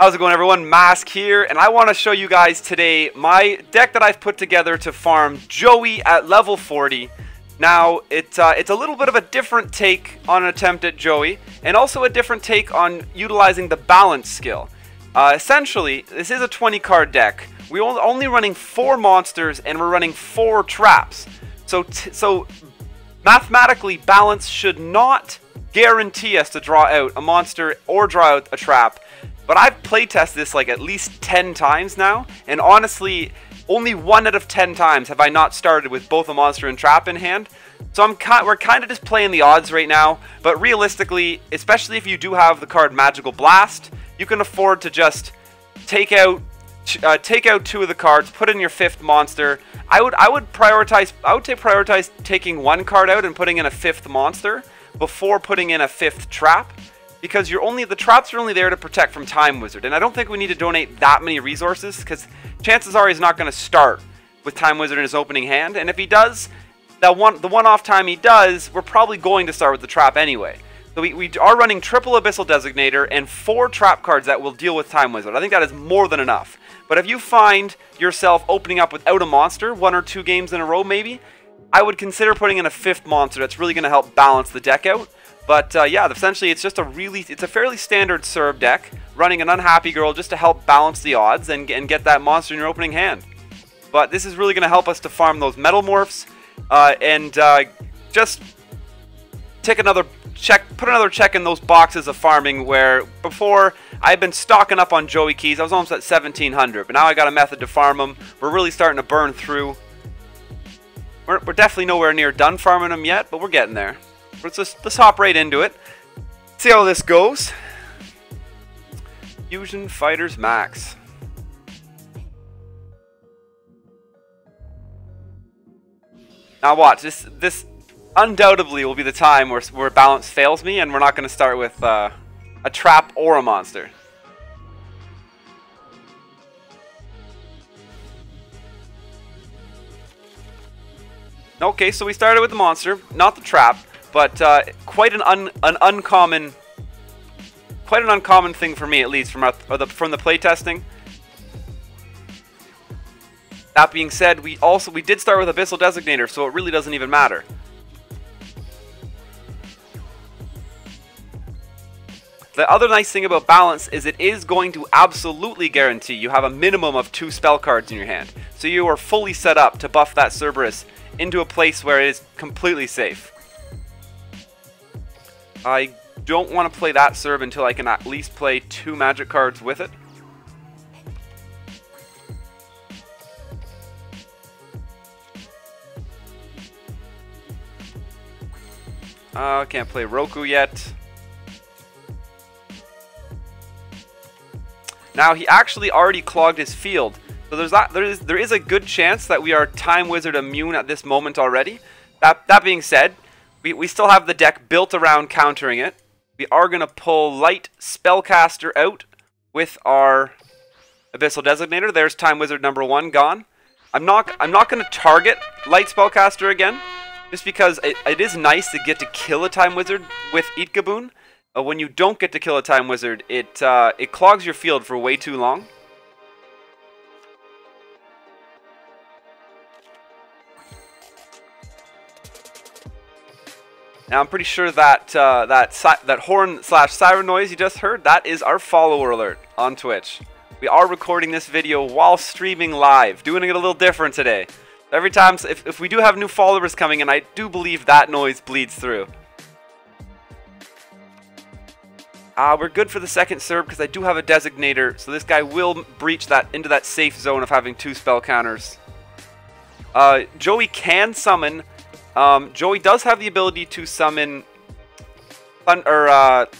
How's it going, everyone? Mask here, and I want to show you guys today my deck that I've put together to farm Joey at level 40. Now, it's a little bit of a different take on an attempt at Joey, and also a different take on utilizing the balance skill. Essentially, this is a 20-card deck. We're only running 4 monsters, and we're running 4 traps. So mathematically, balance should not guarantee us to draw out a monster or draw out a trap. But I've playtested this like at least 10 times now, and honestly, only 1 out of 10 times have I not started with both a monster and trap in hand. So we're kind of just playing the odds right now, but realistically, especially if you do have the card Magical Blast, you can afford to just take out 2 of the cards, put in your 5th monster. I would prioritize taking 1 card out and putting in a 5th monster before putting in a 5th trap. Because the traps are only there to protect from Time Wizard, and I don't think we need to donate that many resources, because chances are he's not going to start with Time Wizard in his opening hand, and if he does, the one-off time he does, we're probably going to start with the trap anyway. So we are running triple Abyssal Designator and 4 trap cards that will deal with Time Wizard. I think that is more than enough. But if you find yourself opening up without a monster, 1 or 2 games in a row maybe, I would consider putting in a 5th monster that's really going to help balance the deck out. But yeah, essentially it's just it's a fairly standard serve deck, running an Unhappy Girl just to help balance the odds and get that monster in your opening hand. But this is really going to help us to farm those Metalmorphs, and just take another check, put another check in those boxes of farming where before I've been stocking up on Joey keys. I was almost at 1700, but now I got a method to farm them. We're really starting to burn through. We're definitely nowhere near done farming them yet, but we're getting there. Let's hop right into it. See how this goes. Fusion Fighters Max. Now watch, this undoubtedly will be the time where balance fails me, and we're not going to start with a trap or a monster. Okay, so we started with the monster, not the trap. But quite an uncommon thing for me, at least from the playtesting. That being said, we did start with Abyssal Designator, so it really doesn't even matter. The other nice thing about balance is it is going to absolutely guarantee you have a minimum of 2 spell cards in your hand, so you are fully set up to buff that Cerberus into a place where it is completely safe. I don't want to play that serve until I can at least play 2 magic cards with it. Can't play Roku yet. Now he actually already clogged his field, so there is a good chance that we are Time Wizard immune at this moment already. That being said, we still have the deck built around countering it. We are going to pull Light Spellcaster out with our Abyssal Designator. There's Time Wizard number 1 gone. I'm not going to target Light Spellcaster again, just because it is nice to get to kill a Time Wizard with Eat Gaboon. When you don't get to kill a Time Wizard, it clogs your field for way too long. Now I'm pretty sure that that horn/siren noise you just heard, that is our follower alert on Twitch. We are recording this video while streaming live, doing it a little different today. Every time, if we do have new followers coming in, I do believe that noise bleeds through. We're good for the 2nd serve because I do have a Designator, so this guy will breach into that safe zone of having 2 spell counters. Joey can summon. Joey does have the ability to summon, it's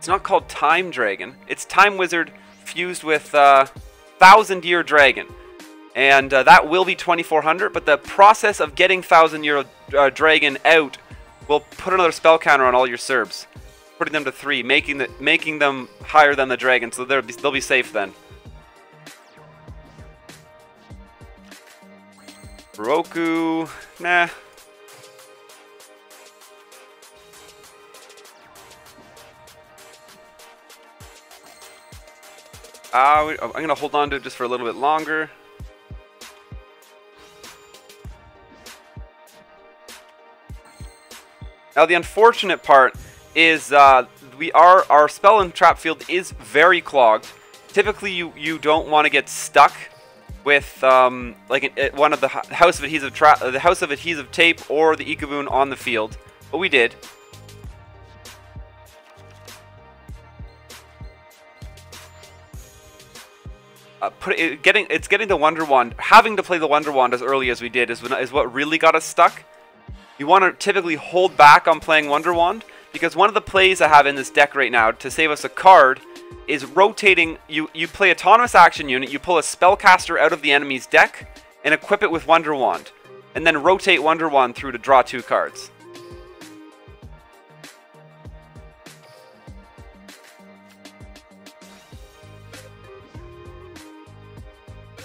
not called Time Dragon. It's Time Wizard fused with 1000-Year Dragon, and that will be 2400. But the process of getting 1000-Year Dragon out will put another spell counter on all your Serbs, putting them to 3, making them higher than the dragon, so they'll be safe then. Roku, nah. I'm going to hold on to it just for a little bit longer. Now the unfortunate part is our spell and trap field is very clogged. Typically you don't want to get stuck with one of the House of Adhesive Tape or the Ikaboon on the field, but we did. Getting the Wonder Wand, having to play the Wonder Wand as early as we did is what really got us stuck. You want to typically hold back on playing Wonder Wand, because one of the plays I have in this deck right now to save us a card is rotating. You play Autonomous Action Unit, you pull a Spellcaster out of the enemy's deck and equip it with Wonder Wand, and then rotate Wonder Wand through to draw 2 cards.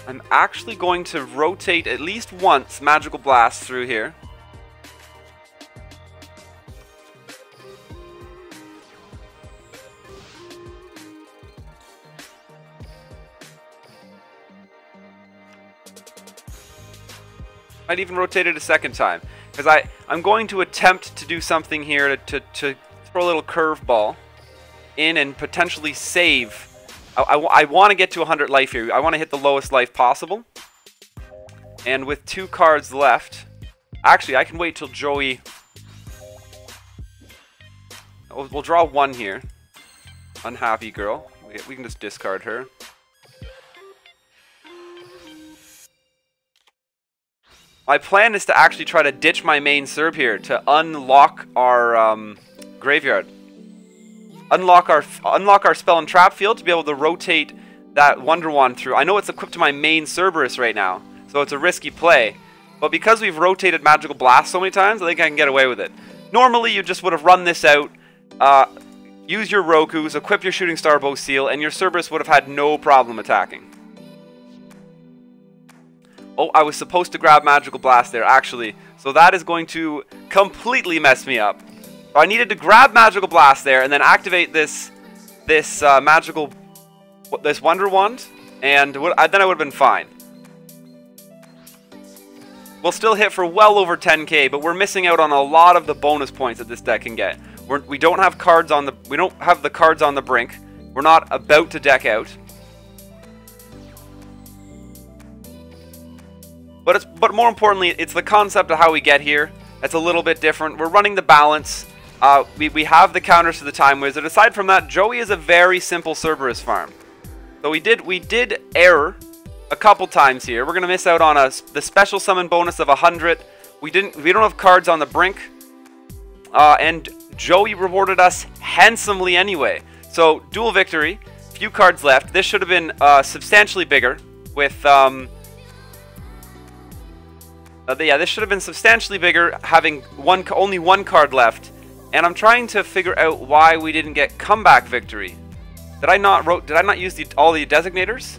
I'm actually going to rotate at least once Magical Blast through here. Might even rotate it a second time, because I'm going to attempt to do something here to throw a little curveball in and potentially save. I want to get to 100 life here. I want to hit the lowest life possible. And with 2 cards left, actually I can wait till Joey. We'll draw 1 here. Unhappy Girl. We can just discard her. My plan is to actually try to ditch my main Serb here to unlock our graveyard. Unlock our spell and trap field to be able to rotate that Wonder Wand through. I know it's equipped to my main Cerberus right now, so it's a risky play. But because we've rotated Magical Blast so many times, I think I can get away with it. Normally, you just would have run this out, use your Rokus, equip your Shooting Star Bow Seal, and your Cerberus would have had no problem attacking. Oh, I was supposed to grab Magical Blast there, actually. So that is going to completely mess me up. So I needed to grab Magical Blast there and then activate this Wonder Wand, and then I would have been fine. We'll still hit for well over 10k, but we're missing out on a lot of the bonus points that this deck can get. We don't have cards on the cards on the brink. We're not about to deck out. But more importantly, it's the concept of how we get here that's a little bit different. We're running the balance. We have the counters to the Time Wizard. Aside from that, Joey is a very simple Cerberus farm. So we did error a couple times here. We're gonna miss out on the special summon bonus of 100. We don't have cards on the brink, and Joey rewarded us handsomely anyway. So dual victory, few cards left. This should have been substantially bigger with. Yeah, this should have been substantially bigger, having only one card left. And I'm trying to figure out why we didn't get comeback victory. Did I not use all the designators?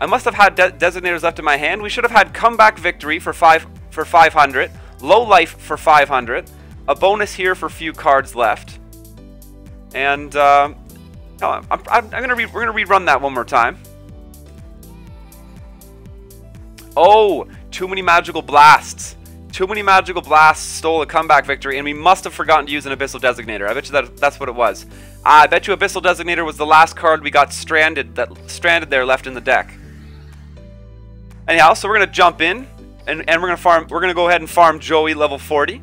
I must have had designators left in my hand. We should have had comeback victory for 500, low life for 500, a bonus here for few cards left. And we're gonna rerun that one more time. Oh, too many Magical Blasts. Too many Magical Blasts stole a comeback victory, and we must have forgotten to use an Abyssal Designator. I bet you that's what it was. I bet you Abyssal Designator was the last card we got stranded there left in the deck. Anyhow, so we're gonna jump in, and we're gonna go ahead and farm Joey level 40.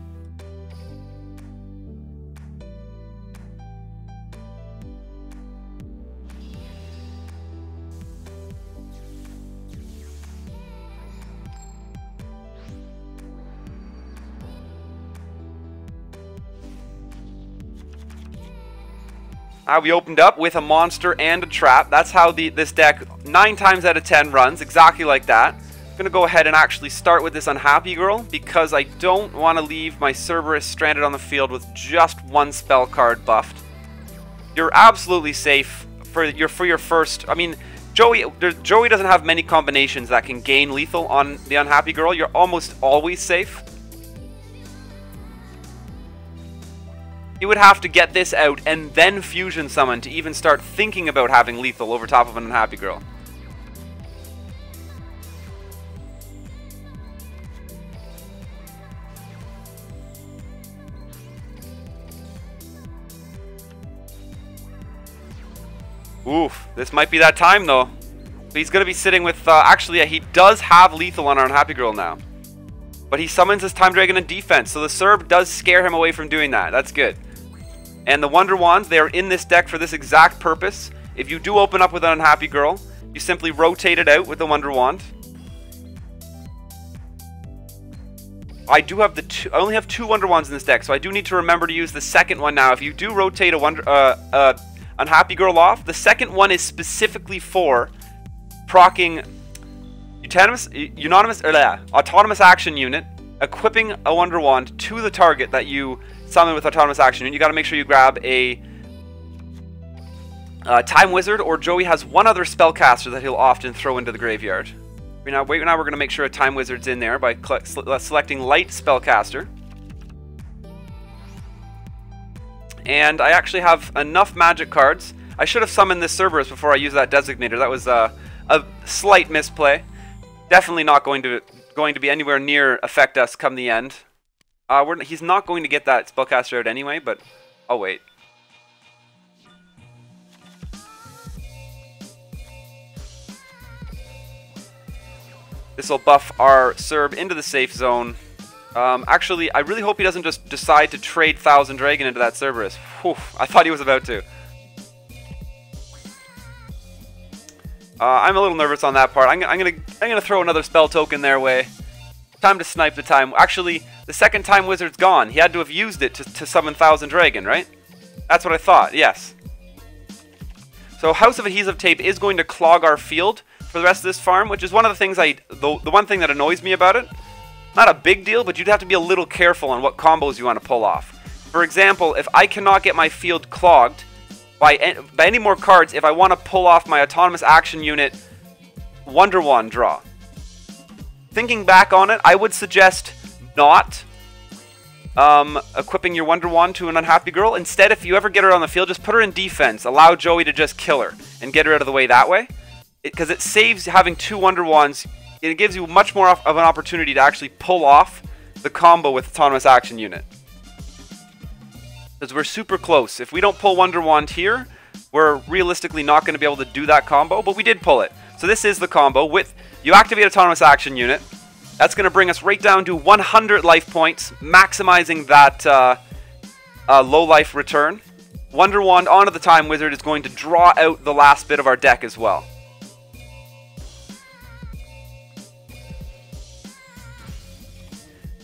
We opened up with a monster and a trap. That's how this deck 9 times out of 10 runs, exactly like that. I'm going to go ahead and actually start with this Unhappy Girl, because I don't want to leave my Cerberus stranded on the field with just one spell card buffed. You're absolutely safe for your first. I mean, Joey doesn't have many combinations that can gain lethal on the Unhappy Girl. You're almost always safe. he would have to get this out and then fusion summon to even start thinking about having lethal over top of an Unhappy Girl. Oof, this might be that time though. He's going to be sitting with, actually, yeah, he does have lethal on our Unhappy Girl now. But he summons his Time Dragon in defense, so the Serb does scare him away from doing that. That's good. And the Wonder Wands, they are in this deck for this exact purpose. If you do open up with an Unhappy Girl, you simply rotate it out with the Wonder Wand. I only have 2 Wonder Wands in this deck, so I do need to remember to use the second one now. If you do rotate a Unhappy Girl off, the second one is specifically for proccing autonomous action unit, equipping a Wonder Wand to the target that you summon with autonomous action unit. You got to make sure you grab a Time Wizard, or Joey has one other spellcaster that he'll often throw into the graveyard. Now we're going to make sure a Time Wizard's in there by selecting Light Spellcaster. And I actually have enough magic cards. I should have summoned this Cerberus before I used that Designator. That was a slight misplay. Definitely not going to be anywhere near affect us come the end. He's not going to get that Spellcaster out anyway, but I'll wait. This will buff our Cerb into the safe zone. Actually, I really hope he doesn't just decide to trade Thousand Dragon into that Cerberus. Whew, I thought he was about to. I'm a little nervous on that part. I'm gonna throw another spell token their way. Time to snipe the time. Actually, the second Time Wizard's gone. He had to have used it to summon Thousand Dragon, right? That's what I thought. Yes. So House of Adhesive Tape is going to clog our field for the rest of this farm, which is one of the things the one thing that annoys me about it. Not a big deal, but you'd have to be a little careful on what combos you want to pull off. For example, if I cannot get my field clogged by any more cards, if I want to pull off my autonomous action unit Wonder Wand draw. Thinking back on it, I would suggest not equipping your Wonder Wand to an Unhappy Girl. Instead, if you ever get her on the field, just put her in defense. Allow Joey to just kill her and get her out of the way that way. Because it saves having 2 Wonder Wands. It gives you much more of an opportunity to actually pull off the combo with autonomous action unit. Because we're super close. If we don't pull Wonder Wand here, we're realistically not going to be able to do that combo, but we did pull it. So this is the combo. With you activate autonomous action unit. That's going to bring us right down to 100 life points, maximizing that low life return. Wonder Wand onto the Time Wizard is going to draw out the last bit of our deck as well.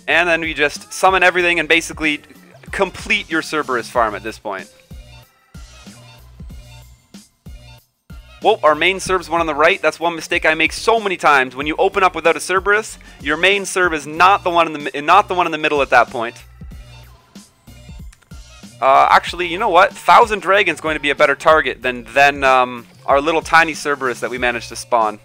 And then we just summon everything and basically complete your Cerberus farm at this point. Whoa, our main Cerb's one on the right. That's one mistake I make so many times. When you open up without a Cerberus, your main Cerb is not the one in the middle at that point. Actually, you know what? Thousand Dragon's going to be a better target than our little tiny Cerberus that we managed to spawn.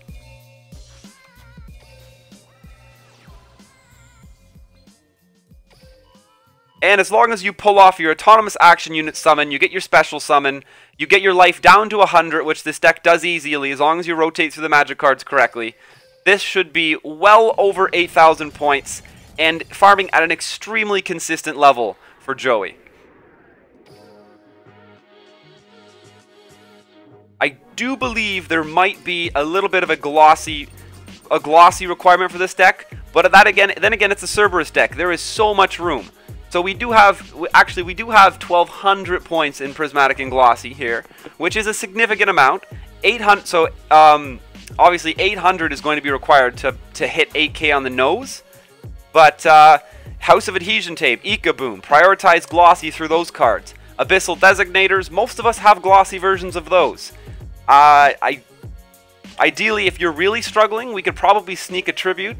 And as long as you pull off your autonomous action unit summon, you get your special summon, you get your life down to 100, which this deck does easily as long as you rotate through the magic cards correctly. This should be well over 8,000 points and farming at an extremely consistent level for Joey. I do believe there might be a little bit of a glossy requirement for this deck, but then again, it's a Cerberus deck. There is so much room. So we do have 1,200 points in Prismatic and Glossy here, which is a significant amount. 800. So obviously 800 is going to be required to hit 8K on the nose. But House of Adhesion Tape, Ika-Boom, prioritize Glossy through those cards. Abyssal Designators, most of us have Glossy versions of those. Ideally, if you're really struggling, we could probably sneak Attribute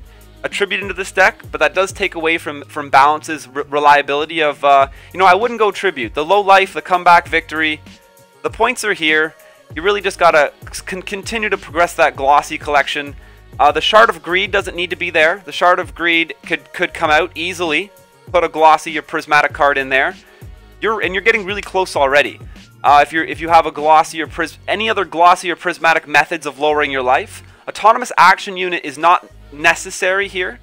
into this deck, but that does take away from Balance's reliability of, you know, I wouldn't go Tribute. The low life, the comeback victory, the points are here. You really just gotta continue to progress that Glossy collection. The Shard of Greed doesn't need to be there. The Shard of Greed could come out easily. Put a Glossy or Prismatic card in there. you're getting really close already. If you have a glossy or any other glossy or prismatic methods of lowering your life, autonomous action unit is not necessary here.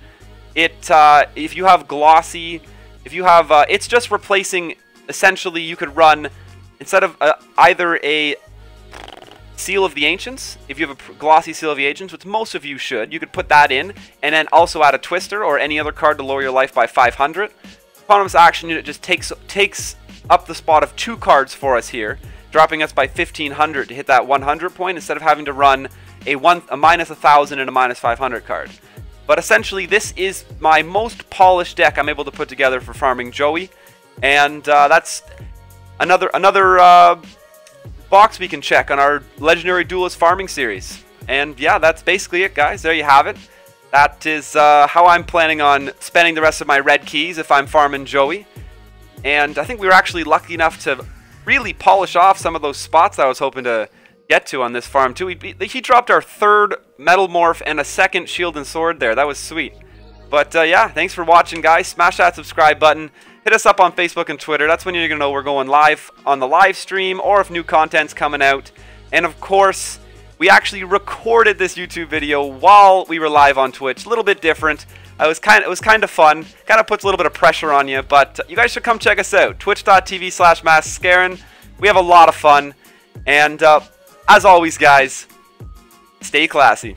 If you have glossy, it's just replacing. Essentially, you could run instead of either a Seal of the Ancients. If you have a glossy Seal of the Ancients, which most of you should, you could put that in, and then also add a Twister or any other card to lower your life by 500. Autonomous action unit just takes up the spot of 2 cards for us here, dropping us by 1500 to hit that 100 point instead of having to run a minus 1000 and a minus 500 card. But essentially, this is my most polished deck I'm able to put together for farming Joey, and that's another box we can check on our Legendary Duelist farming series. And yeah, that's basically it, guys. There you have it. That is how I'm planning on spending the rest of my red keys if I'm farming Joey. And I think we were actually lucky enough to really polish off some of those spots I was hoping to get to on this farm too. He dropped our 3rd Metal Morph and a 2nd Shield and Sword there. That was sweet. But yeah, thanks for watching, guys. Smash that subscribe button. Hit us up on Facebook and Twitter. That's when you're going to know we're going live on the live stream or if new content's coming out. And of course, we actually recorded this YouTube video while we were live on Twitch. A little bit different. It was kind of fun. Kind of puts a little bit of pressure on you, but you guys should come check us out. Twitch.tv/MasKScarin. We have a lot of fun. And as always, guys, stay classy.